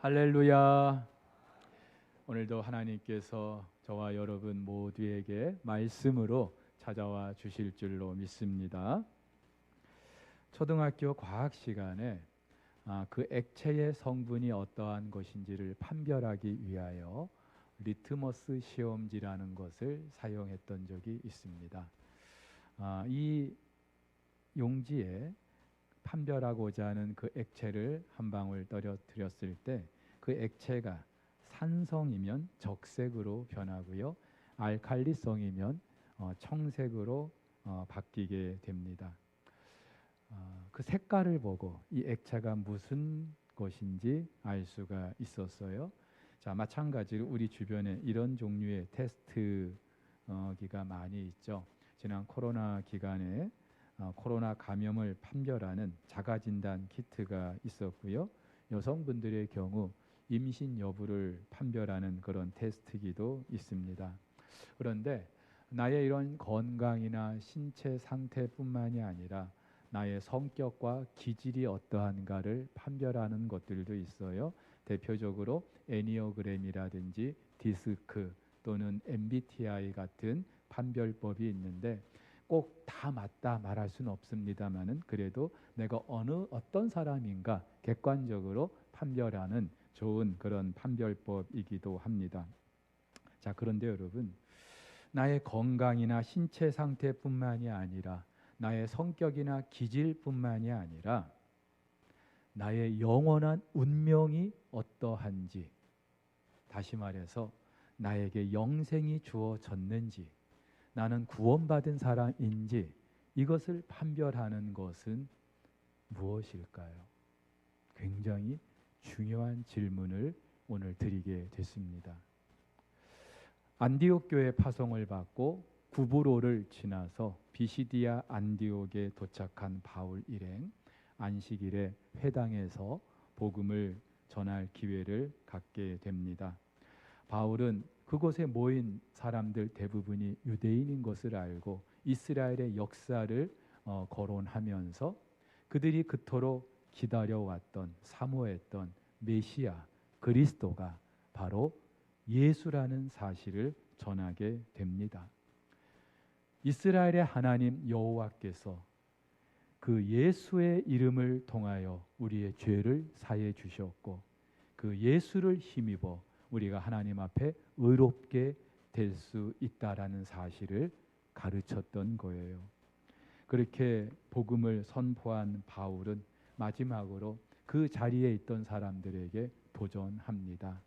할렐루야. 오늘도 하나님께서 저와 여러분 모두에게 말씀으로 찾아와 주실 줄로 믿습니다. 초등학교 과학 시간에 그 액체의 성분이 어떠한 것인지를 판별하기 위하여 리트머스 시험지라는 것을 사용했던 적이 있습니다. 이 용지에 판별하고자 하는 그 액체를 한 방울 떨어뜨렸을 때 그 액체가 산성이면 적색으로 변하고요, 알칼리성이면 청색으로 바뀌게 됩니다. 그 색깔을 보고 이 액체가 무슨 것인지 알 수가 있었어요. 자, 마찬가지로 우리 주변에 이런 종류의 테스트기가 많이 있죠. 지난 코로나 기간에 코로나 감염을 판별하는 자가진단 키트가 있었고요. 여성분들의 경우 임신 여부를 판별하는 그런 테스트기도 있습니다. 그런데 나의 이런 건강이나 신체 상태뿐만이 아니라 나의 성격과 기질이 어떠한가를 판별하는 것들도 있어요. 대표적으로 애니어그램이라든지 디스크 또는 MBTI 같은 판별법이 있는데 꼭 다 맞다 말할 수는 없습니다만은 그래도 내가 어떤 사람인가 객관적으로 판별하는 좋은 그런 판별법이기도 합니다. 자, 그런데 여러분, 나의 건강이나 신체 상태뿐만이 아니라 나의 성격이나 기질뿐만이 아니라 나의 영원한 운명이 어떠한지, 다시 말해서 나에게 영생이 주어졌는지, 나는 구원받은 사람인지, 이것을 판별하는 것은 무엇일까요? 굉장히 중요한 질문을 오늘 드리게 됐습니다. 안디옥 교회 파송을 받고 구브로를 지나서 비시디아 안디옥에 도착한 바울 일행, 안식일에 회당에서 복음을 전할 기회를 갖게 됩니다. 바울은 그곳에 모인 사람들 대부분이 유대인인 것을 알고 이스라엘의 역사를 거론하면서 그들이 그토록 기다려왔던, 사모했던 메시아 그리스도가 바로 예수라는 사실을 전하게 됩니다. 이스라엘의 하나님 여호와께서 그 예수의 이름을 통하여 우리의 죄를 사해 주셨고 그 예수를 힘입어 우리가 하나님 앞에 의롭게 될 수 있다라는 사실을 가르쳤던 거예요. 그렇게 복음을 선포한 바울은 마지막으로 그 자리에 있던 사람들에게 도전합니다.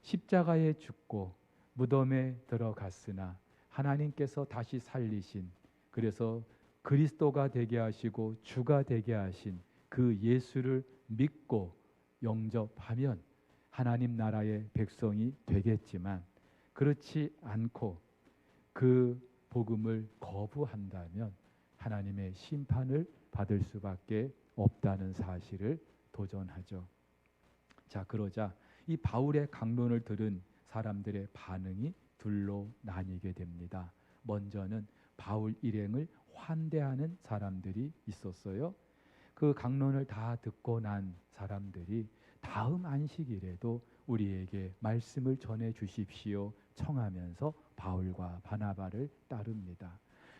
십자가에 죽고 무덤에 들어갔으나 하나님께서 다시 살리신, 그래서 그리스도가 되게 하시고 주가 되게 하신 그 예수를 믿고 영접하면 하나님 나라의 백성이 되겠지만, 그렇지 않고 그 복음을 거부한다면 하나님의 심판을 받을 수밖에 없다는 사실을 도전하죠. 자, 그러자 이 바울의 강론을 들은 사람들의 반응이 둘로 나뉘게 됩니다. 먼저는 바울 일행을 환대하는 사람들이 있었어요. 그 강론을 다 듣고 난 사람들이 다음 안식일에도 우리에게 말씀을 전해 주십시오 청하면서 바울과 바나바를 따릅니다.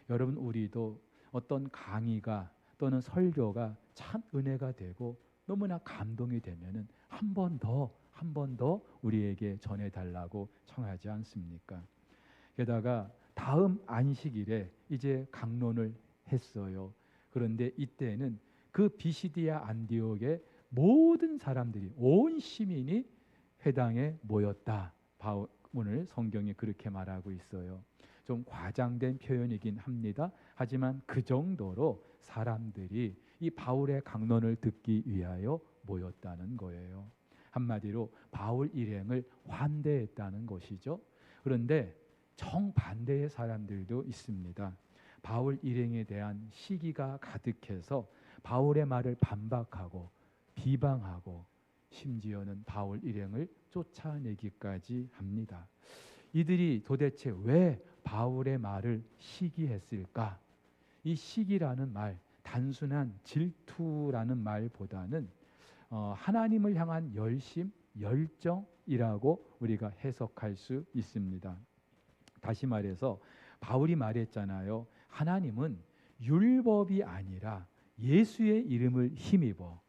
여러분, 우리도 어떤 강의가 또는 설교가 참 은혜가 되고 너무나 감동이 되면은 한 번 더 우리에게 전해달라고 청하지 않습니까? 게다가 다음 안식일에 이제 강론을 했어요. 그런데 이때는 그 비시디아 안디옥의 모든 사람들이, 온 시민이 회당에 모였다. 오늘 성경이 그렇게 말하고 있어요. 좀 과장된 표현이긴 합니다. 하지만 그 정도로 사람들이 이 바울의 강론을 듣기 위하여 모였다는 거예요. 한마디로 바울 일행을 환대했다는 것이죠. 그런데 정반대의 사람들도 있습니다. 바울 일행에 대한 시기가 가득해서 바울의 말을 반박하고 비방하고 심지어는 바울 일행을 쫓아내기까지 합니다. 이들이 도대체 왜 바울의 말을 시기했을까? 이 시기라는 말, 단순한 질투라는 말보다는 하나님을 향한 열심, 열정이라고 우리가 해석할 수 있습니다. 다시 말해서 바울이 말했잖아요. 하나님은 율법이 아니라 예수의 이름을 힘입어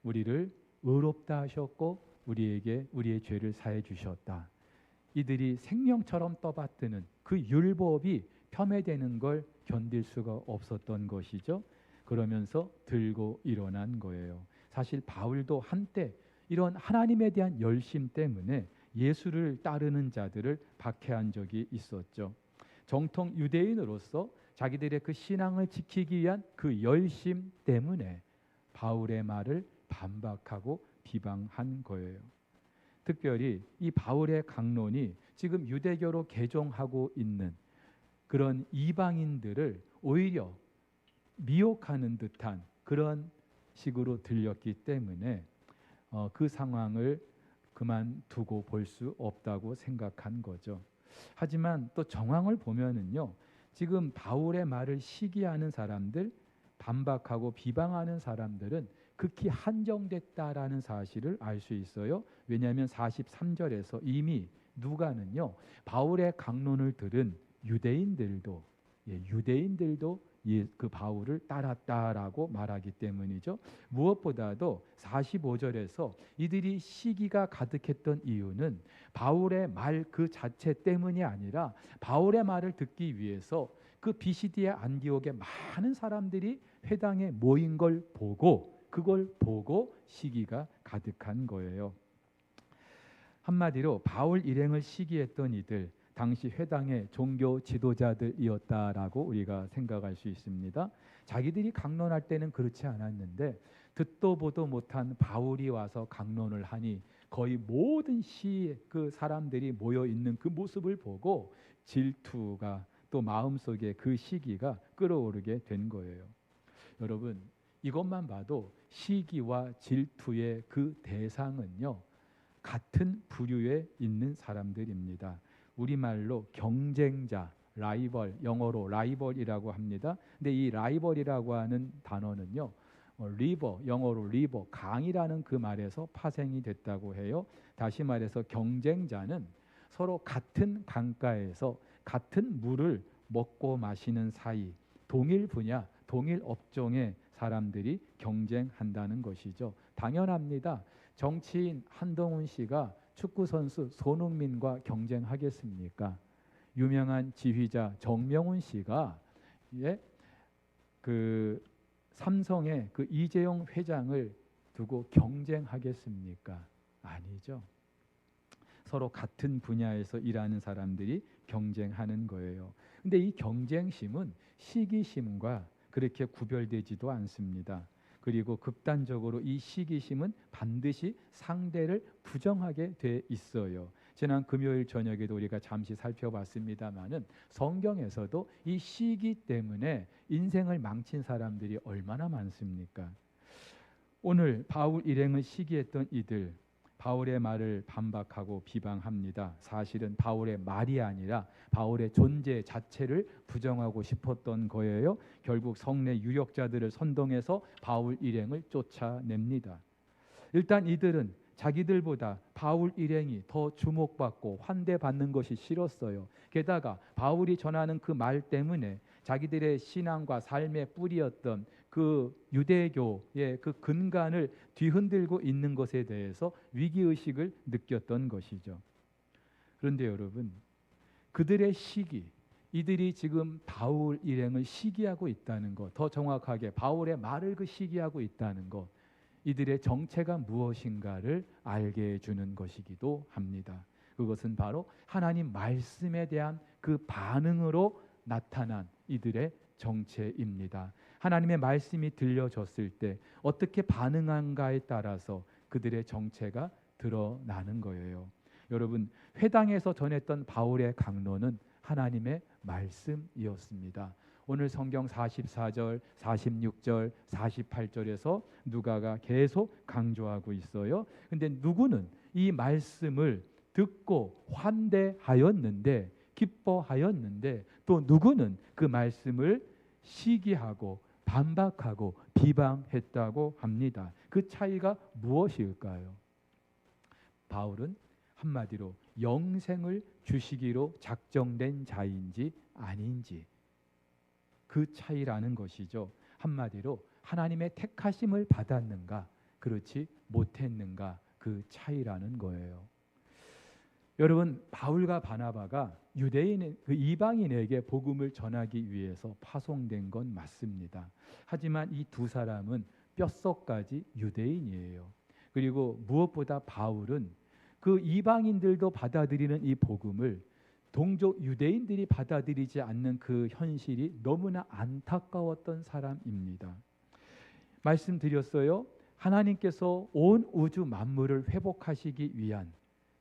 우리를 의롭다 하셨고 우리에게 우리의 죄를 사해 주셨다. 이들이 생명처럼 떠받드는 그 율법이 폄훼되는 걸 견딜 수가 없었던 것이죠. 그러면서 들고 일어난 거예요. 사실 바울도 한때 이런 하나님에 대한 열심 때문에 예수를 따르는 자들을 박해한 적이 있었죠. 정통 유대인으로서 자기들의 그 신앙을 지키기 위한 그 열심 때문에 바울의 말을 반박하고 비방한 거예요. 특별히 이 바울의 강론이 지금 유대교로 개종하고 있는 그런 이방인들을 오히려 미혹하는 듯한 그런 식으로 들렸기 때문에 그 상황을 그만두고 볼 수 없다고 생각한 거죠. 하지만 또 정황을 보면은요, 지금 바울의 말을 시기하는 사람들, 반박하고 비방하는 사람들은 극히 한정됐다라는 사실을 알 수 있어요. 왜냐하면 43절에서 이미 누가는요, 바울의 강론을 들은 유대인들도 그 바울을 따랐다라고 말하기 때문이죠. 무엇보다도 45절에서 이들이 시기가 가득했던 이유는 바울의 말 그 자체 때문이 아니라 바울의 말을 듣기 위해서 그 비시디아 안디옥에 많은 사람들이 회당에 모인 걸 보고 그걸 보고 시기가 가득한 거예요. 한마디로 바울 일행을 시기했던 이들, 당시 회당의 종교 지도자들이었다라고 우리가 생각할 수 있습니다. 자기들이 강론할 때는 그렇지 않았는데 듣도 보도 못한 바울이 와서 강론을 하니 거의 모든 그 사람들이 모여 있는 그 모습을 보고 질투가 또 마음속에 그 시기가 끌어오르게 된 거예요. 여러분, 이것만 봐도 시기와 질투의 그 대상은요, 같은 부류에 있는 사람들입니다. 우리말로 경쟁자, 라이벌, 영어로 라이벌이라고 합니다. 근데 이 라이벌이라고 하는 단어는요, 리버, 영어로 리버, 강이라는 그 말에서 파생이 됐다고 해요. 다시 말해서 경쟁자는 서로 같은 강가에서 같은 물을 먹고 마시는 사이, 동일 분야, 동일 업종의 사람들이 경쟁한다는 것이죠. 당연합니다. 정치인 한동훈 씨가 축구 선수 손흥민과 경쟁하겠습니까? 유명한 지휘자 정명훈 씨가 그 삼성의 그 이재용 회장을 두고 경쟁하겠습니까? 아니죠. 서로 같은 분야에서 일하는 사람들이 경쟁하는 거예요. 근데 이 경쟁심은 시기심과 그렇게 구별되지도 않습니다. 그리고 극단적으로 이 시기심은 반드시 상대를 부정하게 돼 있어요. 지난 금요일 저녁에도 우리가 잠시 살펴봤습니다마는 성경에서도 이 시기 때문에 인생을 망친 사람들이 얼마나 많습니까? 오늘 바울 일행을 시기했던 이들, 바울의 말을 반박하고 비방합니다. 사실은 바울의 말이 아니라 바울의 존재 자체를 부정하고 싶었던 거예요. 결국 성내 유력자들을 선동해서 바울 일행을 쫓아냅니다. 일단 이들은 자기들보다 바울 일행이 더 주목받고 환대받는 것이 싫었어요. 게다가 바울이 전하는 그 말 때문에 자기들의 신앙과 삶의 뿌리였던 그 유대교의 그 근간을 뒤흔들고 있는 것에 대해서 위기의식을 느꼈던 것이죠. 그런데 여러분, 그들의 시기, 이들이 지금 바울 일행을 시기하고 있다는 것, 더 정확하게 바울의 말을 그 시기하고 있다는 것, 이들의 정체가 무엇인가를 알게 해주는 것이기도 합니다. 그것은 바로 하나님 말씀에 대한 그 반응으로 나타난 이들의 정체입니다. 하나님의 말씀이 들려졌을 때 어떻게 반응한가에 따라서 그들의 정체가 드러나는 거예요. 여러분, 회당에서 전했던 바울의 강론은 하나님의 말씀이었습니다. 오늘 성경 44절, 46절, 48절에서 누가가 계속 강조하고 있어요. 근데 누구는 이 말씀을 듣고 환대하였는데, 기뻐하였는데, 또 누구는 그 말씀을 시기하고 반박하고 비방했다고 합니다. 그 차이가 무엇일까요? 바울은 한마디로 영생을 주시기로 작정된 자인지 아닌지 그 차이라는 것이죠. 한마디로 하나님의 택하심을 받았는가, 그렇지 못했는가 그 차이라는 거예요. 여러분, 바울과 바나바가 유대인 그 이방인에게 복음을 전하기 위해서 파송된 건 맞습니다. 하지만 이 두 사람은 뼛속까지 유대인이에요. 그리고 무엇보다 바울은 그 이방인들도 받아들이는 이 복음을 동족 유대인들이 받아들이지 않는 그 현실이 너무나 안타까웠던 사람입니다. 말씀드렸어요. 하나님께서 온 우주 만물을 회복하시기 위한,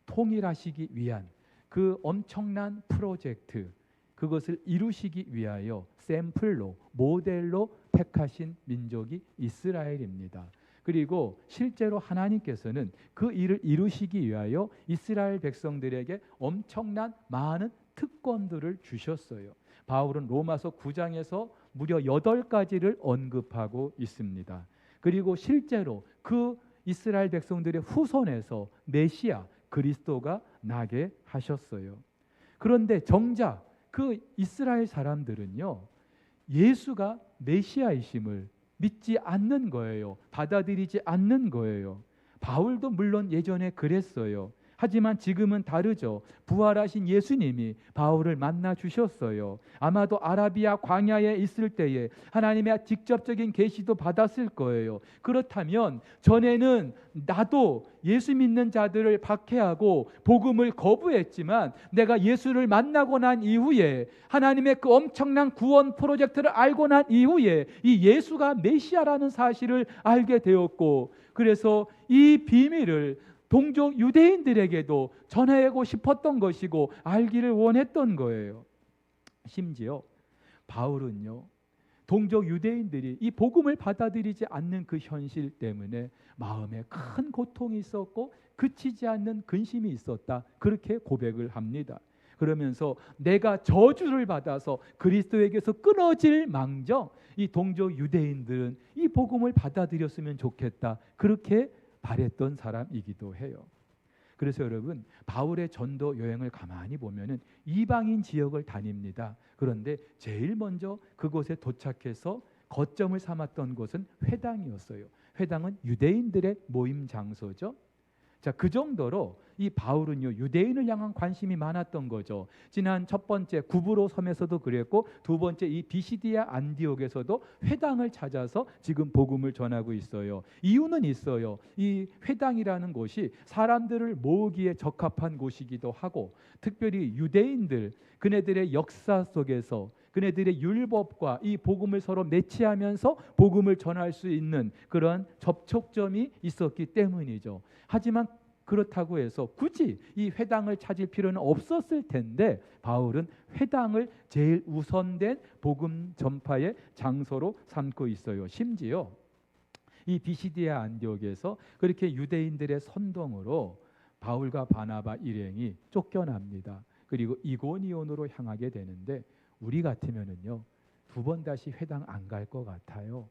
통일하시기 위한 그 엄청난 프로젝트, 그것을 이루시기 위하여 샘플로, 모델로 택하신 민족이 이스라엘입니다. 그리고 실제로 하나님께서는 그 일을 이루시기 위하여 이스라엘 백성들에게 엄청난 많은 특권들을 주셨어요. 바울은 로마서 9장에서 무려 8가지를 언급하고 있습니다. 그리고 실제로 그 이스라엘 백성들의 후손에서 메시아 그리스도가 나게 하셨어요. 그런데 정작 그 이스라엘 사람들은요, 예수가 메시아이심을 믿지 않는 거예요. 받아들이지 않는 거예요. 바울도 물론 예전에 그랬어요. 하지만 지금은 다르죠. 부활하신 예수님이 바울을 만나 주셨어요. 아마도 아라비아 광야에 있을 때에 하나님의 직접적인 계시도 받았을 거예요. 그렇다면 전에는 나도 예수 믿는 자들을 박해하고 복음을 거부했지만 내가 예수를 만나고 난 이후에 하나님의 그 엄청난 구원 프로젝트를 알고 난 이후에 이 예수가 메시아라는 사실을 알게 되었고, 그래서 이 비밀을 동족 유대인들에게도 전하고 싶었던 것이고 알기를 원했던 거예요. 심지어 바울은요, 동족 유대인들이 이 복음을 받아들이지 않는 그 현실 때문에 마음에 큰 고통이 있었고 그치지 않는 근심이 있었다, 그렇게 고백을 합니다. 그러면서 내가 저주를 받아서 그리스도에게서 끊어질 망정 이 동족 유대인들은 이 복음을 받아들였으면 좋겠다, 그렇게 바랬던 사람이기도 해요. 그래서 여러분, 바울의 전도 여행을 가만히 보면은 이방인 지역을 다닙니다. 그런데 제일 먼저 그곳에 도착해서 거점을 삼았던 곳은 회당이었어요. 회당은 유대인들의 모임 장소죠. 자, 그 정도로 이 바울은요, 유대인을 향한 관심이 많았던 거죠. 지난 첫 번째 구브로 섬에서도 그랬고, 두 번째 이 비시디아 안디옥에서도 회당을 찾아서 지금 복음을 전하고 있어요. 이유는 있어요. 이 회당이라는 곳이 사람들을 모으기에 적합한 곳이기도 하고, 특별히 유대인들, 그네들의 역사 속에서 그네들의 율법과 이 복음을 서로 매치하면서 복음을 전할 수 있는 그런 접촉점이 있었기 때문이죠. 하지만 그렇다고 해서 굳이 이 회당을 찾을 필요는 없었을 텐데 바울은 회당을 제일 우선된 복음 전파의 장소로 삼고 있어요. 심지어 이 비시디아 안디옥에서 그렇게 유대인들의 선동으로 바울과 바나바 일행이 쫓겨납니다. 그리고 이고니온으로 향하게 되는데, 우리 같으면은요, 두 번 다시 회당 안 갈 것 같아요.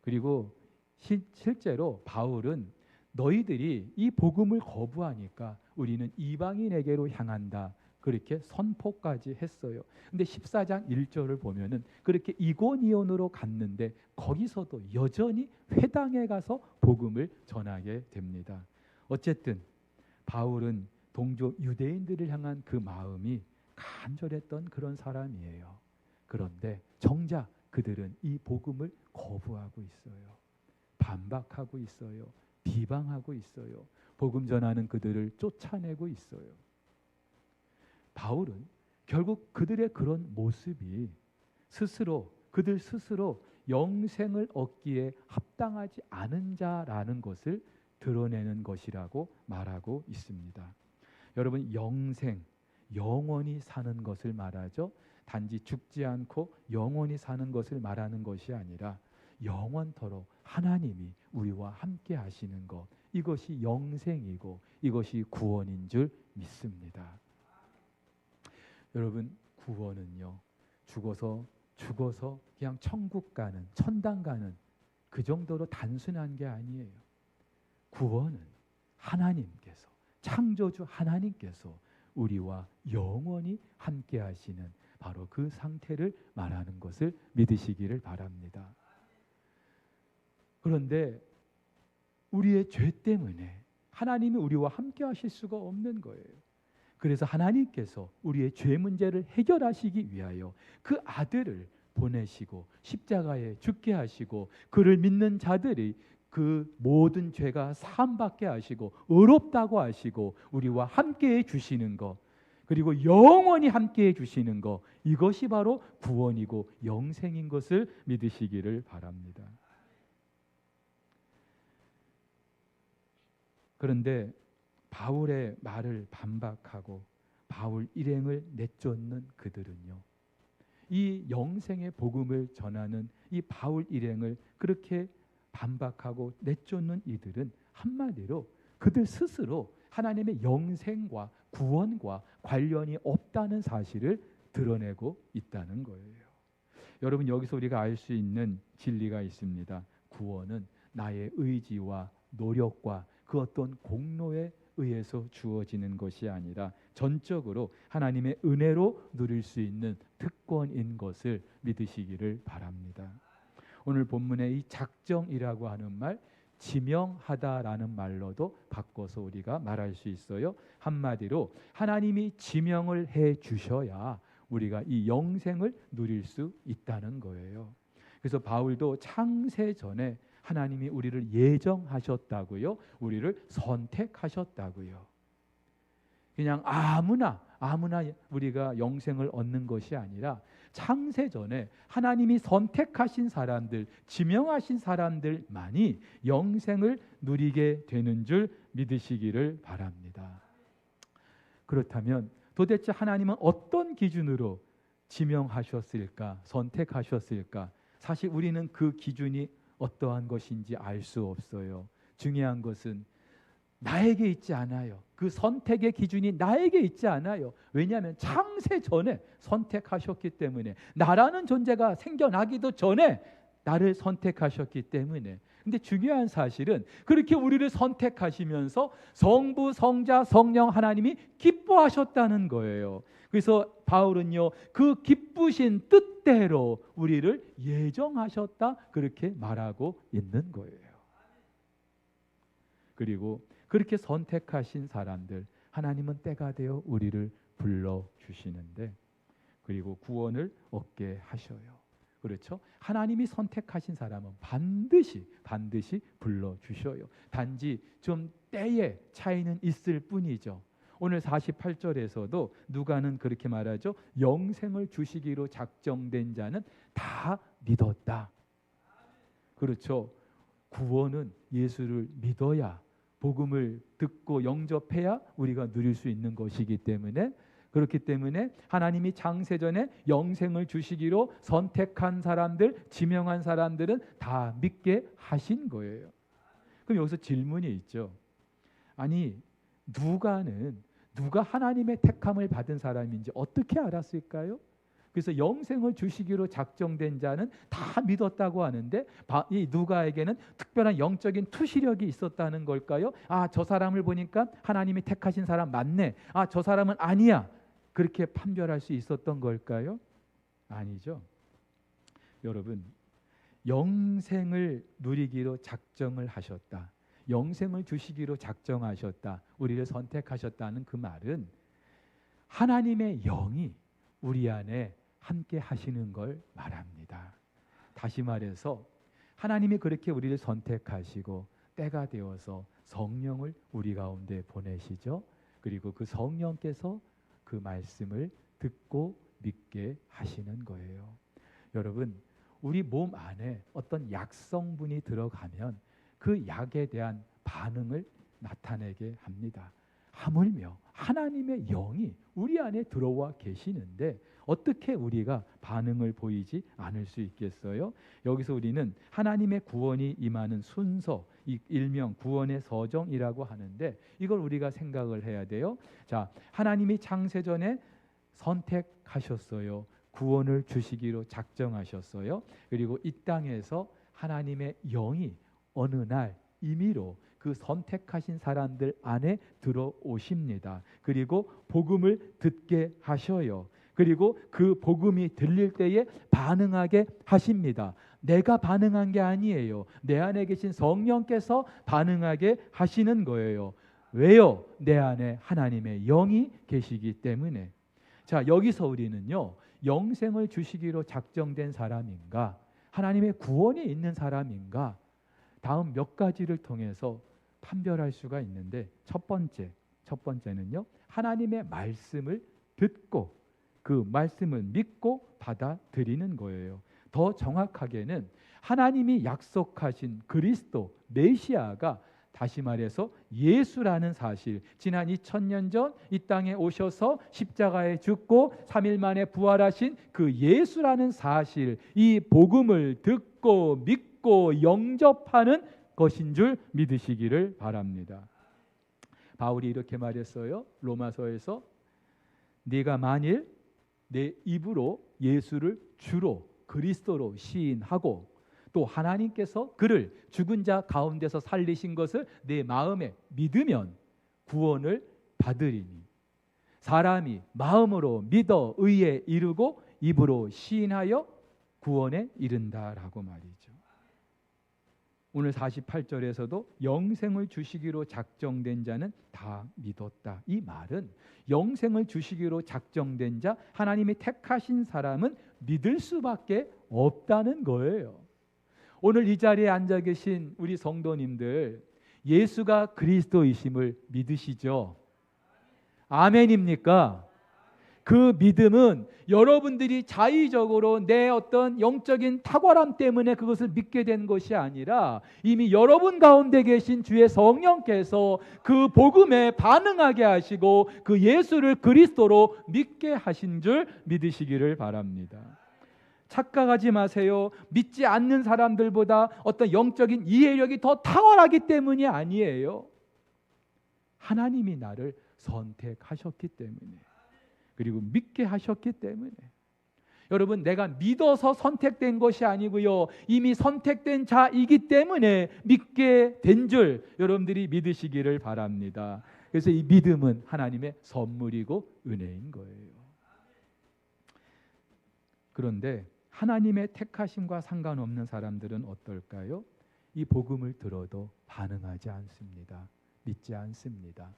그리고 실제로 바울은 너희들이 이 복음을 거부하니까 우리는 이방인에게로 향한다, 그렇게 선포까지 했어요. 근데 14장 1절을 보면은 그렇게 이고니온으로 갔는데 거기서도 여전히 회당에 가서 복음을 전하게 됩니다. 어쨌든 바울은 동족 유대인들을 향한 그 마음이 간절했던 그런 사람이에요. 그런데 정작 그들은 이 복음을 거부하고 있어요. 반박하고 있어요. 비방하고 있어요. 복음 전하는 그들을 쫓아내고 있어요. 바울은 결국 그들의 그런 모습이 그들 스스로 영생을 얻기에 합당하지 않은 자라는 것을 드러내는 것이라고 말하고 있습니다. 여러분, 영생, 영원히 사는 것을 말하죠. 단지 죽지 않고 영원히 사는 것을 말하는 것이 아니라 영원토록 하나님이 우리와 함께 하시는 것, 이것이 영생이고 이것이 구원인 줄 믿습니다. 여러분, 구원은요, 죽어서 그냥 천국 가는, 천당 가는 그 정도로 단순한 게 아니에요. 구원은 하나님께서, 창조주 하나님께서 우리와 영원히 함께 하시는 바로 그 상태를 말하는 것을 믿으시기를 바랍니다. 그런데 우리의 죄 때문에 하나님이 우리와 함께 하실 수가 없는 거예요. 그래서 하나님께서 우리의 죄 문제를 해결하시기 위하여 그 아들을 보내시고 십자가에 죽게 하시고 그를 믿는 자들이 그 모든 죄가 사함받게 하시고 의롭다고 하시고 우리와 함께해 주시는 것, 그리고 영원히 함께해 주시는 것, 이것이 바로 구원이고 영생인 것을 믿으시기를 바랍니다. 그런데 바울의 말을 반박하고 바울 일행을 내쫓는 그들은요, 이 영생의 복음을 전하는 이 바울 일행을 그렇게 반박하고 내쫓는 이들은 한마디로 그들 스스로 하나님의 영생과 구원과 관련이 없다는 사실을 드러내고 있다는 거예요. 여러분, 여기서 우리가 알 수 있는 진리가 있습니다. 구원은 나의 의지와 노력과 그 어떤 공로에 의해서 주어지는 것이 아니라 전적으로 하나님의 은혜로 누릴 수 있는 특권인 것을 믿으시기를 바랍니다. 오늘 본문의 이 작정이라고 하는 말, 지명하다라는 말로도 바꿔서 우리가 말할 수 있어요. 한마디로 하나님이 지명을 해 주셔야 우리가 이 영생을 누릴 수 있다는 거예요. 그래서 바울도 창세 전에 하나님이 우리를 예정하셨다고요. 우리를 선택하셨다고요. 그냥 아무나 우리가 영생을 얻는 것이 아니라 창세 전에 하나님이 선택하신 사람들, 지명하신 사람들만이 영생을 누리게 되는 줄 믿으시기를 바랍니다. 그렇다면 도대체 하나님은 어떤 기준으로 지명하셨을까, 선택하셨을까? 사실 우리는 그 기준이 어떠한 것인지 알 수 없어요. 중요한 것은 나에게 있지 않아요. 그 선택의 기준이 나에게 있지 않아요. 왜냐하면 창세 전에 선택하셨기 때문에, 나라는 존재가 생겨나기도 전에 나를 선택하셨기 때문에. 근데 중요한 사실은 그렇게 우리를 선택하시면서 성부, 성자, 성령 하나님이 기뻐하셨다는 거예요. 그래서 바울은요, 그 기쁘신 뜻대로 우리를 예정하셨다, 그렇게 말하고 있는 거예요. 그리고 그렇게 선택하신 사람들, 하나님은 때가 되어 우리를 불러주시는데, 그리고 구원을 얻게 하셔요. 그렇죠? 하나님이 선택하신 사람은 반드시 불러주셔요. 단지 좀 때의 차이는 있을 뿐이죠. 오늘 48절에서도 누가는 그렇게 말하죠. 영생을 주시기로 작정된 자는 다 믿었다. 그렇죠? 구원은 예수를 믿어야, 복음을 듣고 영접해야 우리가 누릴 수 있는 것이기 때문에, 그렇기 때문에 하나님이 창세전에 영생을 주시기로 선택한 사람들, 지명한 사람들은 다 믿게 하신 거예요. 그럼 여기서 질문이 있죠. 아니, 누가 하나님의 택함을 받은 사람인지 어떻게 알았을까요? 그래서 영생을 주시기로 작정된 자는 다 믿었다고 하는데, 이 누가에게는 특별한 영적인 투시력이 있었다는 걸까요? 아, 저 사람을 보니까 하나님이 택하신 사람 맞네. 아, 저 사람은 아니야. 그렇게 판별할 수 있었던 걸까요? 아니죠. 여러분, 영생을 누리기로 작정을 하셨다, 영생을 주시기로 작정하셨다, 우리를 선택하셨다는 그 말은 하나님의 영이 우리 안에 함께 하시는 걸 말합니다. 다시 말해서 하나님이 그렇게 우리를 선택하시고 때가 되어서 성령을 우리 가운데 보내시죠. 그리고 그 성령께서 그 말씀을 듣고 믿게 하시는 거예요. 여러분, 우리 몸 안에 어떤 약성분이 들어가면 그 약에 대한 반응을 나타내게 합니다. 하물며 하나님의 영이 우리 안에 들어와 계시는데 어떻게 우리가 반응을 보이지 않을 수 있겠어요? 여기서 우리는 하나님의 구원이 임하는 순서, 일명 구원의 서정이라고 하는데, 이걸 우리가 생각을 해야 돼요. 자, 하나님이 창세전에 선택하셨어요. 구원을 주시기로 작정하셨어요. 그리고 이 땅에서 하나님의 영이 어느 날 임의로 그 선택하신 사람들 안에 들어오십니다. 그리고 복음을 듣게 하셔요. 그리고 그 복음이 들릴 때에 반응하게 하십니다. 내가 반응한 게 아니에요. 내 안에 계신 성령께서 반응하게 하시는 거예요. 왜요? 내 안에 하나님의 영이 계시기 때문에. 자, 여기서 우리는요, 영생을 주시기로 작정된 사람인가, 하나님의 구원이 있는 사람인가, 다음 몇 가지를 통해서 판별할 수가 있는데, 첫 번째는요, 하나님의 말씀을 듣고 그 말씀을 믿고 받아들이는 거예요. 더 정확하게는 하나님이 약속하신 그리스도 메시아가, 다시 말해서 예수라는 사실, 지난 2000년 전 이 땅에 오셔서 십자가에 죽고 3일 만에 부활하신 그 예수라는 사실, 이 복음을 듣고 믿고 영접하는 것인 줄 믿으시기를 바랍니다. 바울이 이렇게 말했어요. 로마서에서 네가 만일 내 입으로 예수를 주로 그리스도로 시인하고 또 하나님께서 그를 죽은 자 가운데서 살리신 것을 내 마음에 믿으면 구원을 받으리니, 사람이 마음으로 믿어 의에 이르고 입으로 시인하여 구원에 이른다라고 말이죠. 오늘 48절에서도 영생을 주시기로 작정된 자는 다 믿었다. 이 말은 영생을 주시기로 작정된 자, 하나님이 택하신 사람은 믿을 수밖에 없다는 거예요. 오늘 이 자리에 앉아 계신 우리 성도님들, 예수가 그리스도이심을 믿으시죠? 아멘입니까? 그 믿음은 여러분들이 자의적으로 내 어떤 영적인 탁월함 때문에 그것을 믿게 된 것이 아니라 이미 여러분 가운데 계신 주의 성령께서 그 복음에 반응하게 하시고 그 예수를 그리스도로 믿게 하신 줄 믿으시기를 바랍니다. 착각하지 마세요. 믿지 않는 사람들보다 어떤 영적인 이해력이 더 탁월하기 때문이 아니에요. 하나님이 나를 선택하셨기 때문에, 그리고 믿게 하셨기 때문에. 여러분, 내가 믿어서 선택된 것이 아니고요, 이미 선택된 자이기 때문에 믿게 된 줄 여러분들이 믿으시기를 바랍니다. 그래서 이 믿음은 하나님의 선물이고 은혜인 거예요. 그런데 하나님의 택하심과 상관없는 사람들은 어떨까요? 이 복음을 들어도 반응하지 않습니다. 믿지 않습니다.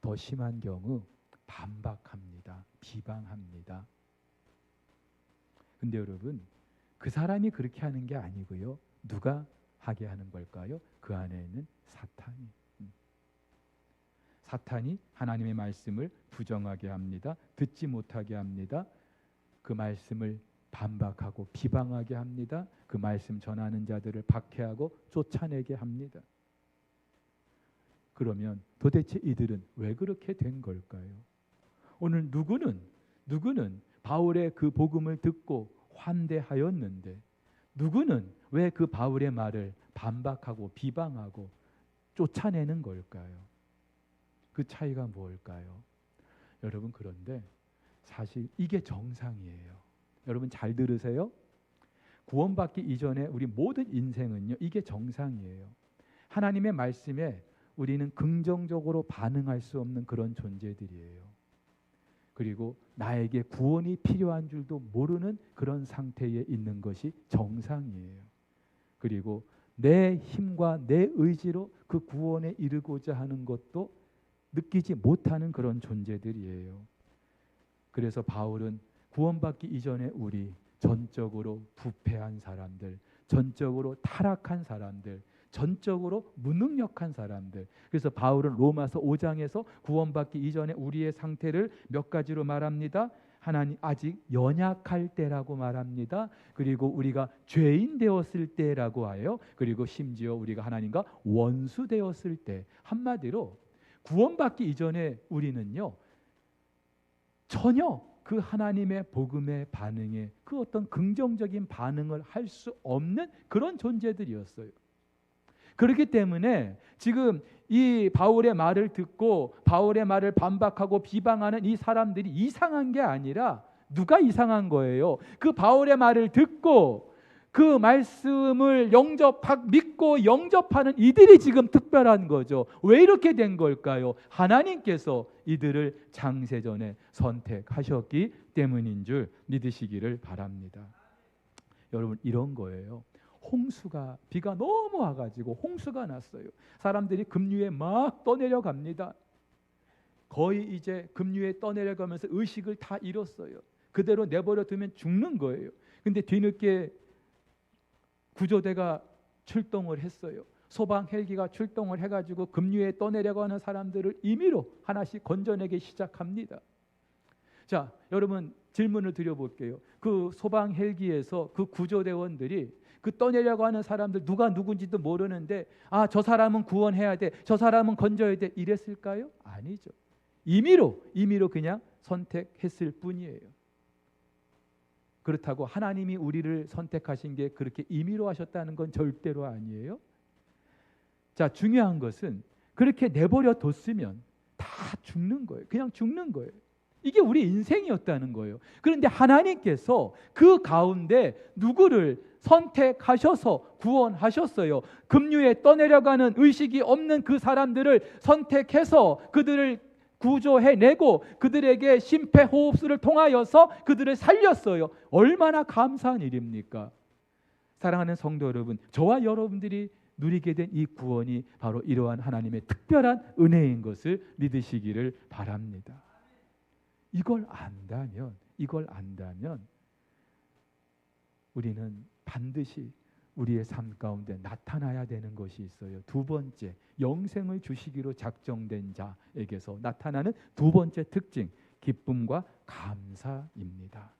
더 심한 경우 반박합니다. 비방합니다. 근데 여러분, 그 사람이 그렇게 하는 게 아니고요, 누가 하게 하는 걸까요? 그 안에 있는 사탄이 하나님의 말씀을 부정하게 합니다. 듣지 못하게 합니다. 그 말씀을 반박하고 비방하게 합니다. 그 말씀 전하는 자들을 박해하고 쫓아내게 합니다. 그러면 도대체 이들은 왜 그렇게 된 걸까요? 오늘 누구는 바울의 그 복음을 듣고 환대하였는데, 누구는 왜 그 바울의 말을 반박하고 비방하고 쫓아내는 걸까요? 그 차이가 뭘까요? 여러분, 그런데 사실 이게 정상이에요. 여러분 잘 들으세요. 구원받기 이전에 우리 모든 인생은요, 이게 정상이에요. 하나님의 말씀에 우리는 긍정적으로 반응할 수 없는 그런 존재들이에요. 그리고 나에게 구원이 필요한 줄도 모르는 그런 상태에 있는 것이 정상이에요. 그리고 내 힘과 내 의지로 그 구원에 이르고자 하는 것도 느끼지 못하는 그런 존재들이에요. 그래서 바울은 구원받기 이전에 우리 전적으로 부패한 사람들, 전적으로 타락한 사람들, 전적으로 무능력한 사람들. 그래서 바울은 로마서 5장에서 구원받기 이전에 우리의 상태를 몇 가지로 말합니다. 하나님, 아직 연약할 때라고 말합니다. 그리고 우리가 죄인 되었을 때라고 해요. 그리고 심지어 우리가 하나님과 원수 되었을 때. 한마디로 구원받기 이전에 우리는요, 전혀 그 하나님의 복음의 반응에 그 어떤 긍정적인 반응을 할 수 없는 그런 존재들이었어요. 그렇기 때문에 지금 이 바울의 말을 듣고 바울의 말을 반박하고 비방하는 이 사람들이 이상한 게 아니라, 누가 이상한 거예요? 그 바울의 말을 듣고 그 말씀을 믿고 영접하는 이들이 지금 특별한 거죠. 왜 이렇게 된 걸까요? 하나님께서 이들을 창세전에 선택하셨기 때문인 줄 믿으시기를 바랍니다. 여러분, 이런 거예요. 비가 너무 와가지고 홍수가 났어요. 사람들이 급류에 막 떠내려갑니다. 거의 이제 급류에 떠내려가면서 의식을 다 잃었어요. 그대로 내버려 두면 죽는 거예요. 근데 뒤늦게 구조대가 출동을 했어요. 소방 헬기가 출동을 해가지고 급류에 떠내려가는 사람들을 임의로 하나씩 건져내기 시작합니다. 자, 여러분, 질문을 드려볼게요. 그 소방 헬기에서 그 구조대원들이 그 떠내려가는 사람들 누가 누군지도 모르는데 저 사람은 구원해야 돼, 저 사람은 건져야 돼, 이랬을까요? 아니죠. 임의로 그냥 선택했을 뿐이에요. 그렇다고 하나님이 우리를 선택하신 게 그렇게 임의로 하셨다는 건 절대로 아니에요. 자, 중요한 것은 그렇게 내버려 뒀으면 다 죽는 거예요. 그냥 죽는 거예요. 이게 우리 인생이었다는 거예요. 그런데 하나님께서 그 가운데 누구를 선택하셔서 구원하셨어요. 급류에 떠내려가는 의식이 없는 그 사람들을 선택해서 그들을 구조해내고 그들에게 심폐호흡술을 통하여서 그들을 살렸어요. 얼마나 감사한 일입니까? 사랑하는 성도 여러분, 저와 여러분들이 누리게 된 이 구원이 바로 이러한 하나님의 특별한 은혜인 것을 믿으시기를 바랍니다. 이걸 안다면 우리는 반드시 우리의 삶 가운데 나타나야 되는 것이 있어요. 두 번째, 영생을 주시기로 작정된 자에게서 나타나는 두 번째 특징, 기쁨과 감사입니다.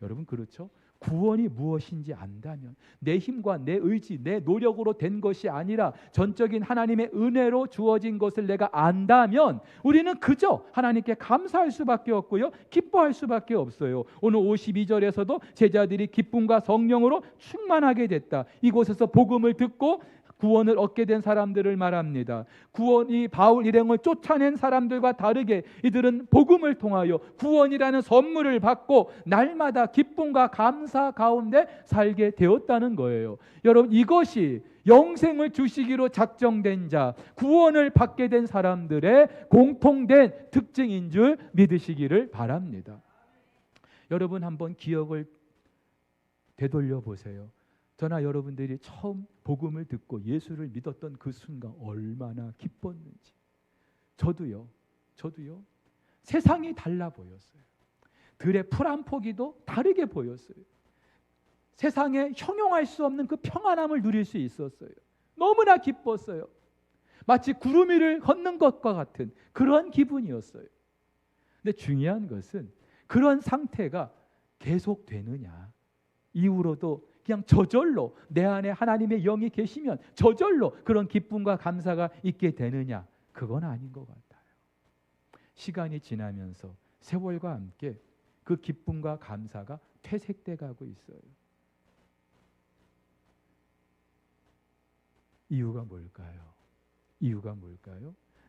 여러분, 그렇죠? 구원이 무엇인지 안다면 내 힘과 내 의지, 내 노력으로 된 것이 아니라 전적인 하나님의 은혜로 주어진 것을 내가 안다면 우리는 그저 하나님께 감사할 수밖에 없고요, 기뻐할 수밖에 없어요. 오늘 52절에서도 제자들이 기쁨과 성령으로 충만하게 됐다. 이곳에서 복음을 듣고 구원을 얻게 된 사람들을 말합니다. 구원이 바울 일행을 쫓아낸 사람들과 다르게 이들은 복음을 통하여 구원이라는 선물을 받고 날마다 기쁨과 감사 가운데 살게 되었다는 거예요. 여러분, 이것이 영생을 주시기로 작정된 자, 구원을 받게 된 사람들의 공통된 특징인 줄 믿으시기를 바랍니다. 여러분, 한번 기억을 되돌려 보세요. 저나 여러분들이 처음 복음을 듣고 예수를 믿었던 그 순간 얼마나 기뻤는지. 저도요. 세상이 달라 보였어요. 들의 풀 한 포기도 다르게 보였어요. 세상에 형용할 수 없는 그 평안함을 누릴 수 있었어요. 너무나 기뻤어요. 마치 구름 위를 걷는 것과 같은 그런 기분이었어요. 근데 중요한 것은 그런 상태가 계속되느냐, 이후로도 그냥 저절로 내 안에 하나님의 영이 계시면 저절로 그런 기쁨과 감사가 있게 되느냐, 그건 아닌 것 같아요. 시간이 지나면서 세월과 함께 그 기쁨과 감사가 퇴색돼 가고 있어요. 이유가 뭘까요?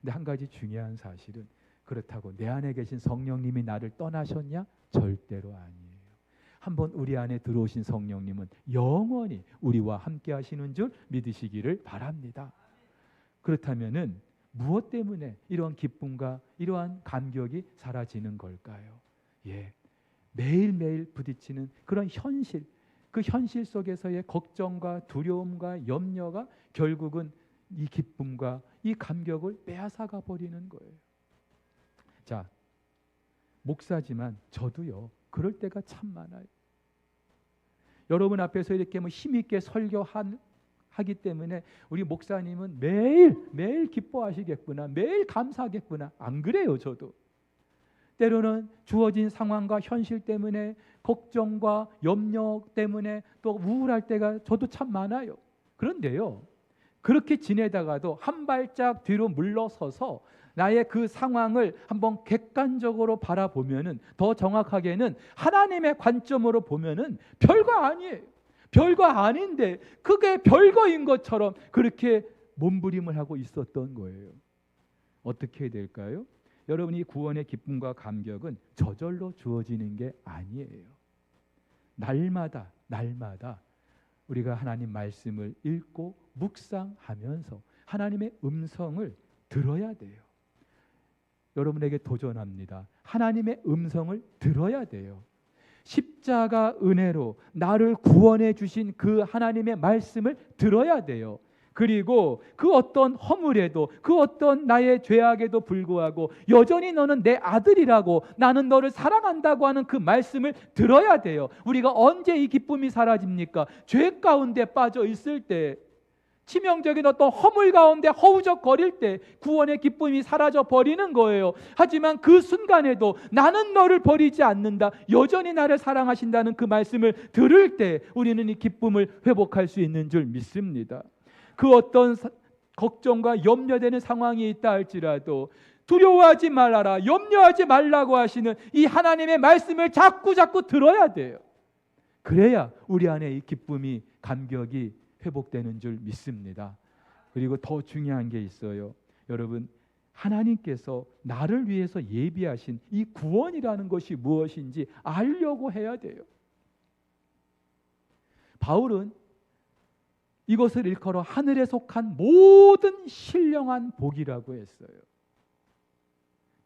근데 한 가지 중요한 사실은, 그렇다고 내 안에 계신 성령님이 나를 떠나셨냐? 절대로 아니에요. 한번 우리 안에 들어오신 성령님은 영원히 우리와 함께 하시는 줄 믿으시기를 바랍니다. 그렇다면은 무엇 때문에 이러한 기쁨과 이러한 감격이 사라지는 걸까요? 매일매일 부딪히는 그런 현실, 그 현실 속에서의 걱정과 두려움과 염려가 결국은 이 기쁨과 이 감격을 빼앗아가 버리는 거예요. 자, 목사지만 저도요, 그럴 때가 참 많아요. 여러분 앞에서 이렇게 힘있게 설교하기 때문에 우리 목사님은 매일 기뻐하시겠구나, 매일 감사하겠구나. 안 그래요. 저도 때로는 주어진 상황과 현실 때문에, 걱정과 염려 때문에 또 우울할 때가 저도 참 많아요. 그런데요, 그렇게 지내다가도 한 발짝 뒤로 물러서서 나의 그 상황을 한번 객관적으로 바라보면은, 더 정확하게는 하나님의 관점으로 보면은 별거 아니에요. 별거 아닌데 그게 별거인 것처럼 그렇게 몸부림을 하고 있었던 거예요. 어떻게 해야 될까요? 여러분이 구원의 기쁨과 감격은 저절로 주어지는 게 아니에요. 날마다 우리가 하나님 말씀을 읽고 묵상하면서 하나님의 음성을 들어야 돼요. 여러분에게 도전합니다. 하나님의 음성을 들어야 돼요. 십자가 은혜로 나를 구원해 주신 그 하나님의 말씀을 들어야 돼요. 그리고 그 어떤 허물에도, 그 어떤 나의 죄악에도 불구하고 여전히 너는 내 아들이라고, 나는 너를 사랑한다고 하는 그 말씀을 들어야 돼요. 우리가 언제 이 기쁨이 사라집니까? 죄 가운데 빠져 있을 때, 치명적인 어떤 허물 가운데 허우적거릴 때 구원의 기쁨이 사라져 버리는 거예요. 하지만 그 순간에도 나는 너를 버리지 않는다, 여전히 나를 사랑하신다는 그 말씀을 들을 때 우리는 이 기쁨을 회복할 수 있는 줄 믿습니다. 그 어떤 걱정과 염려되는 상황이 있다 할지라도 두려워하지 말아라, 염려하지 말라고 하시는 이 하나님의 말씀을 자꾸 들어야 돼요. 그래야 우리 안에 이 기쁨이, 감격이 회복되는 줄 믿습니다. 그리고 더 중요한 게 있어요. 여러분, 하나님께서 나를 위해서 예비하신 이 구원이라는 것이 무엇인지 알려고 해야 돼요. 바울은 이것을 일컬어 하늘에 속한 모든 신령한 복이라고 했어요.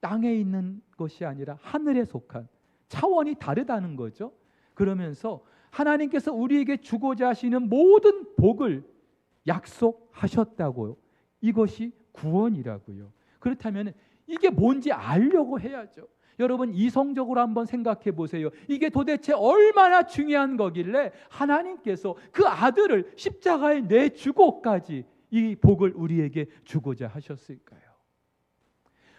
땅에 있는 것이 아니라 하늘에 속한, 차원이 다르다는 거죠. 그러면서 하나님께서 우리에게 주고자 하시는 모든 복을 약속하셨다고요. 이것이 구원이라고요. 그렇다면 이게 뭔지 알려고 해야죠. 여러분, 이성적으로 한번 생각해 보세요. 이게 도대체 얼마나 중요한 거길래 하나님께서 그 아들을 십자가에 내주고까지 이 복을 우리에게 주고자 하셨을까요?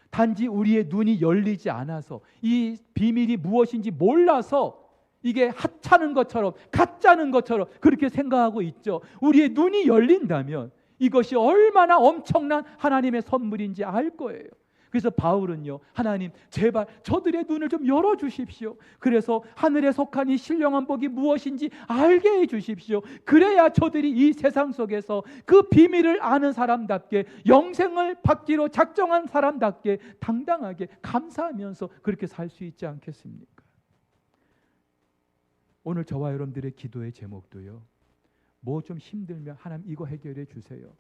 단지 우리의 눈이 열리지 않아서, 이 비밀이 무엇인지 몰라서 이게 하찮은 것처럼, 가짜는 것처럼 그렇게 생각하고 있죠. 우리의 눈이 열린다면 이것이 얼마나 엄청난 하나님의 선물인지 알 거예요. 그래서 바울은요, 하나님 제발 저들의 눈을 좀 열어주십시오. 그래서 하늘에 속한 이 신령한 복이 무엇인지 알게 해주십시오. 그래야 저들이 이 세상 속에서 그 비밀을 아는 사람답게, 영생을 받기로 작정한 사람답게 당당하게 감사하면서 그렇게 살 수 있지 않겠습니까? 오늘 저와 여러분들의 기도의 제목도요, 뭐 좀 힘들면 하나님 이거 해결해 주세요.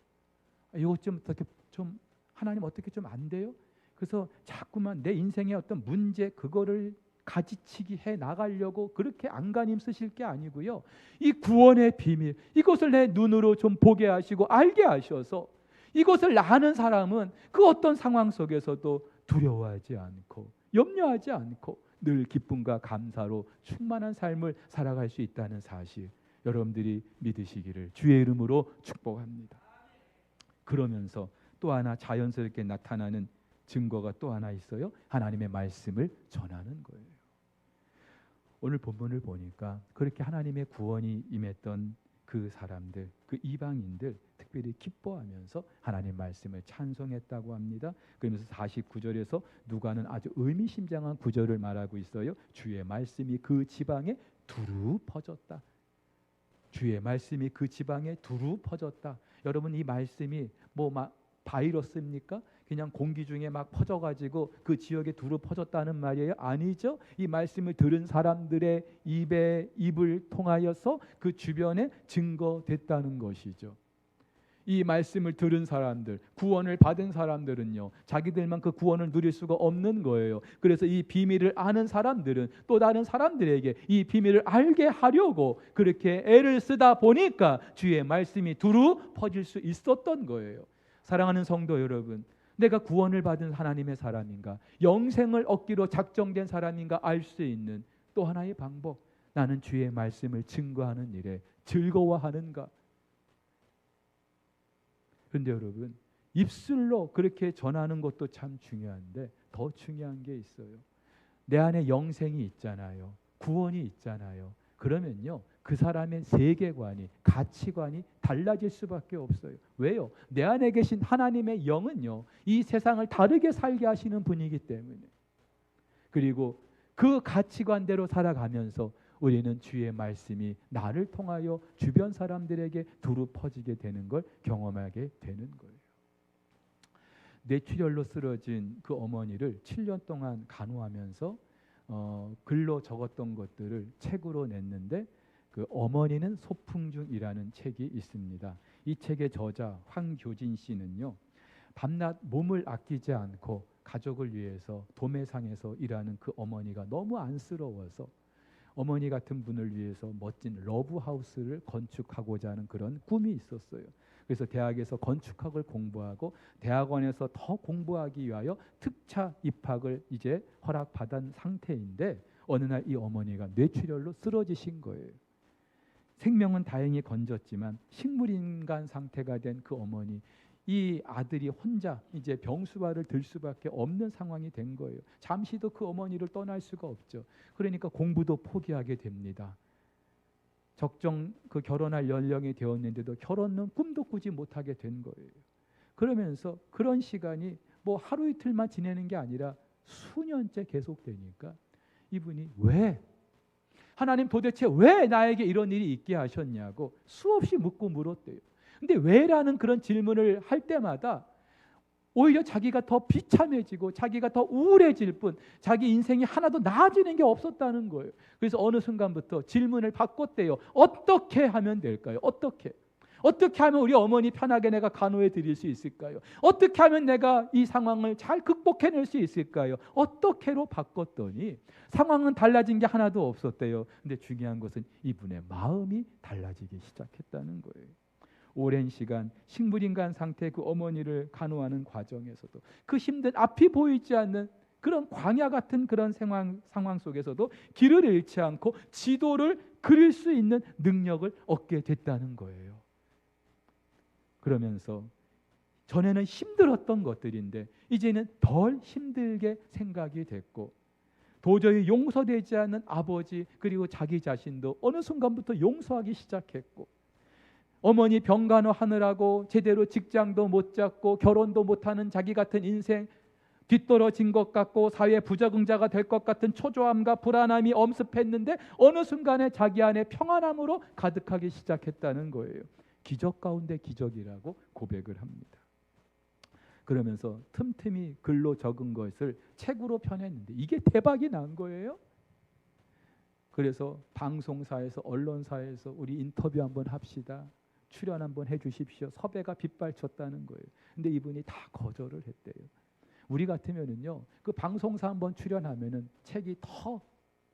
이거 좀 어떻게 좀 하나님 어떻게 좀 안 돼요? 그래서 자꾸만 내 인생의 어떤 문제, 그거를 가지치기 해 나가려고 그렇게 안간힘 쓰실 게 아니고요, 이 구원의 비밀, 이것을 내 눈으로 좀 보게 하시고 알게 하셔서 이것을 아는 사람은 그 어떤 상황 속에서도 두려워하지 않고 염려하지 않고 늘 기쁨과 감사로 충만한 삶을 살아갈 수 있다는 사실, 여러분들이 믿으시기를 주의 이름으로 축복합니다. 그러면서 또 하나 자연스럽게 나타나는 증거가 또 하나 있어요. 하나님의 말씀을 전하는 거예요. 오늘 본문을 보니까 그렇게 하나님의 구원이 임했던 그 사람들, 그 이방인들 특별히 기뻐하면서 하나님 말씀을 찬송했다고 합니다. 그러면서 49절에서 누가는 아주 의미심장한 구절을 말하고 있어요. 주의 말씀이 그 지방에 두루 퍼졌다. 주의 말씀이 그 지방에 두루 퍼졌다. 여러분, 이 말씀이 뭐 막 바이러스입니까? 그냥 공기 중에 막 퍼져가지고 그 지역에 두루 퍼졌다는 말이에요? 아니죠. 이 말씀을 들은 사람들의 입을 통하여서 그 주변에 증거됐다는 것이죠. 이 말씀을 들은 사람들, 구원을 받은 사람들은요, 자기들만 그 구원을 누릴 수가 없는 거예요. 그래서 이 비밀을 아는 사람들은 또 다른 사람들에게 이 비밀을 알게 하려고 그렇게 애를 쓰다 보니까 주의 말씀이 두루 퍼질 수 있었던 거예요. 사랑하는 성도 여러분, 내가 구원을 받은 하나님의 사람인가, 영생을 얻기로 작정된 사람인가 알 수 있는 또 하나의 방법, 나는 주의 말씀을 증거하는 일에 즐거워하는가. 그런데 여러분, 입술로 그렇게 전하는 것도 참 중요한데 더 중요한 게 있어요. 내 안에 영생이 있잖아요. 구원이 있잖아요. 그러면요, 그 사람의 세계관이, 가치관이 달라질 수밖에 없어요. 왜요? 내 안에 계신 하나님의 영은요, 이 세상을 다르게 살게 하시는 분이기 때문에. 그리고 그 가치관대로 살아가면서 우리는 주의 말씀이 나를 통하여 주변 사람들에게 두루 퍼지게 되는 걸 경험하게 되는 거예요. 뇌출혈로 쓰러진 그 어머니를 7년 동안 간호하면서 글로 적었던 것들을 책으로 냈는데, 그 어머니는 소풍 중이라는 책이 있습니다. 이 책의 저자 황교진 씨는요, 밤낮 몸을 아끼지 않고 가족을 위해서 도매상에서 일하는 그 어머니가 너무 안쓰러워서 어머니 같은 분을 위해서 멋진 러브하우스를 건축하고자 하는 그런 꿈이 있었어요. 그래서 대학에서 건축학을 공부하고 대학원에서 더 공부하기 위하여 특차 입학을 이제 허락받은 상태인데 어느 날 이 어머니가 뇌출혈로 쓰러지신 거예요. 생명은 다행히 건졌지만 식물인간 상태가 된 그 어머니, 이 아들이 혼자 이제 병수발을 들 수밖에 없는 상황이 된 거예요. 잠시도 그 어머니를 떠날 수가 없죠. 그러니까 공부도 포기하게 됩니다. 적정 그 결혼할 연령이 되었는데도 결혼은 꿈도 꾸지 못하게 된 거예요. 그러면서 그런 시간이 뭐 하루 이틀만 지내는 게 아니라 수년째 계속되니까 이분이 왜 하나님 도대체 왜 나에게 이런 일이 있게 하셨냐고 수없이 묻고 물었대요. 근데 왜라는 그런 질문을 할 때마다 오히려 자기가 더 비참해지고 자기가 더 우울해질 뿐 자기 인생이 하나도 나아지는 게 없었다는 거예요. 그래서 어느 순간부터 질문을 바꿨대요. 어떻게 하면 될까요? 어떻게 하면 우리 어머니 편하게 내가 간호해 드릴 수 있을까요? 어떻게 하면 내가 이 상황을 잘 극복해낼 수 있을까요? 어떻게로 바꿨더니 상황은 달라진 게 하나도 없었대요. 근데 중요한 것은 이분의 마음이 달라지기 시작했다는 거예요. 오랜 시간 식물인간 상태 그 어머니를 간호하는 과정에서도 그 힘든 앞이 보이지 않는 그런 광야 같은 그런 상황 속에서도 길을 잃지 않고 지도를 그릴 수 있는 능력을 얻게 됐다는 거예요. 그러면서 전에는 힘들었던 것들인데 이제는 덜 힘들게 생각이 됐고 도저히 용서되지 않는 아버지 그리고 자기 자신도 어느 순간부터 용서하기 시작했고 어머니 병간호하느라고 제대로 직장도 못 잡고 결혼도 못하는 자기 같은 인생 뒤떨어진 것 같고 사회 부적응자가 될 것 같은 초조함과 불안함이 엄습했는데 어느 순간에 자기 안에 평안함으로 가득하기 시작했다는 거예요. 기적 가운데 기적이라고 고백을 합니다. 그러면서 틈틈이 글로 적은 것을 책으로 펴냈는데 이게 대박이 난 거예요. 그래서 방송사에서 언론사에서 우리 인터뷰 한번 합시다. 출연 한번 해주십시오. 섭외가 빗발쳤다는 거예요. 근데 이분이 다 거절을 했대요. 우리 같으면은요, 그 방송사 한번 출연하면은 책이 더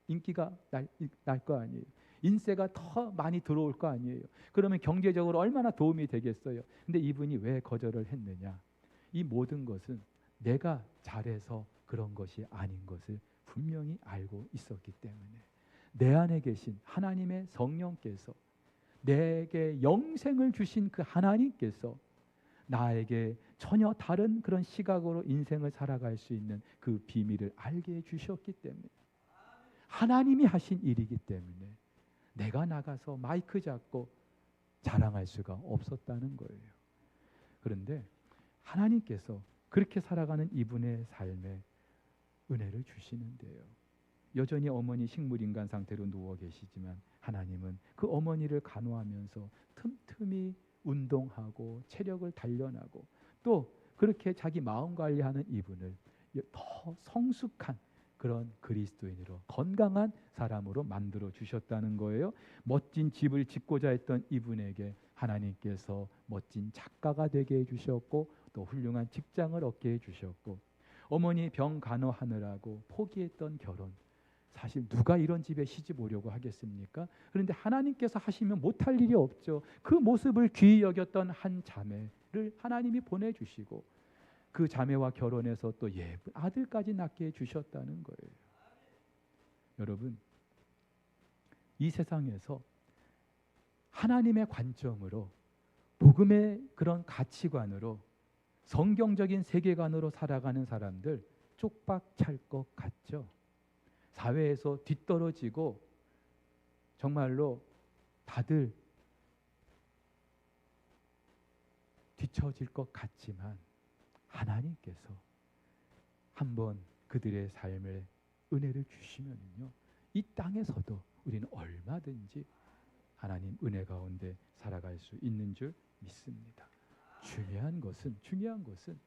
인기가 날 거 아니에요. 인세가 더 많이 들어올 거 아니에요. 그러면 경제적으로 얼마나 도움이 되겠어요. 근데 이분이 왜 거절을 했느냐? 이 모든 것은 내가 잘해서 그런 것이 아닌 것을 분명히 알고 있었기 때문에 내 안에 계신 하나님의 성령께서 내게 영생을 주신 그 하나님께서 나에게 전혀 다른 그런 시각으로 인생을 살아갈 수 있는 그 비밀을 알게 해주셨기 때문에 하나님이 하신 일이기 때문에 내가 나가서 마이크 잡고 자랑할 수가 없었다는 거예요. 그런데 하나님께서 그렇게 살아가는 이분의 삶에 은혜를 주시는데요. 여전히 어머니 식물인간 상태로 누워 계시지만 하나님은 그 어머니를 간호하면서 틈틈이 운동하고 체력을 단련하고 또 그렇게 자기 마음 관리하는 이분을 더 성숙한 그런 그리스도인으로 건강한 사람으로 만들어 주셨다는 거예요. 멋진 집을 짓고자 했던 이분에게 하나님께서 멋진 작가가 되게 해주셨고 또 훌륭한 직장을 얻게 해주셨고 어머니 병 간호하느라고 포기했던 결혼 사실 누가 이런 집에 시집 오려고 하겠습니까? 그런데 하나님께서 하시면 못할 일이 없죠. 그 모습을 귀히 여겼던 한 자매를 하나님이 보내주시고 그 자매와 결혼해서 또 예쁜 아들까지 낳게 해주셨다는 거예요. 여러분, 이 세상에서 하나님의 관점으로 복음의 그런 가치관으로 성경적인 세계관으로 살아가는 사람들 쪽박 찰 것 같죠? 사회에서 뒤떨어지고 정말로 다들 뒤처질 것 같지만 하나님께서 한번 그들의 삶에 은혜를 주시면요, 이 땅에서도 우리는 얼마든지 하나님 은혜 가운데 살아갈 수 있는 줄 믿습니다. 중요한 것은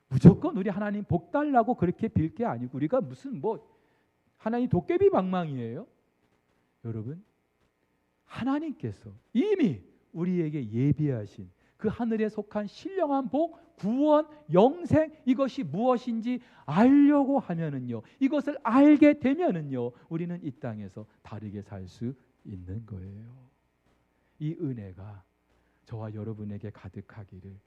무조건 우리 하나님 복 달라고 그렇게 빌 게 아니고 우리가 무슨 뭐 하나님 도깨비 방망이에요. 여러분, 하나님께서 이미 우리에게 예비하신 그 하늘에 속한 신령한 복, 구원, 영생, 이것이 무엇인지 알려고 하면은요, 이것을 알게 되면은요, 우리는 이 땅에서 다르게 살 수 있는 거예요. 이 은혜가 저와 여러분에게 가득하기를,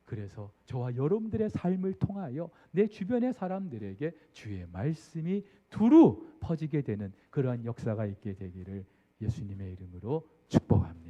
그래서 저와 여러분들의 삶을 통하여 내 주변의 사람들에게 주의 말씀이 두루 퍼지게 되는 그러한 역사가 있게 되기를 예수님의 이름으로 축복합니다.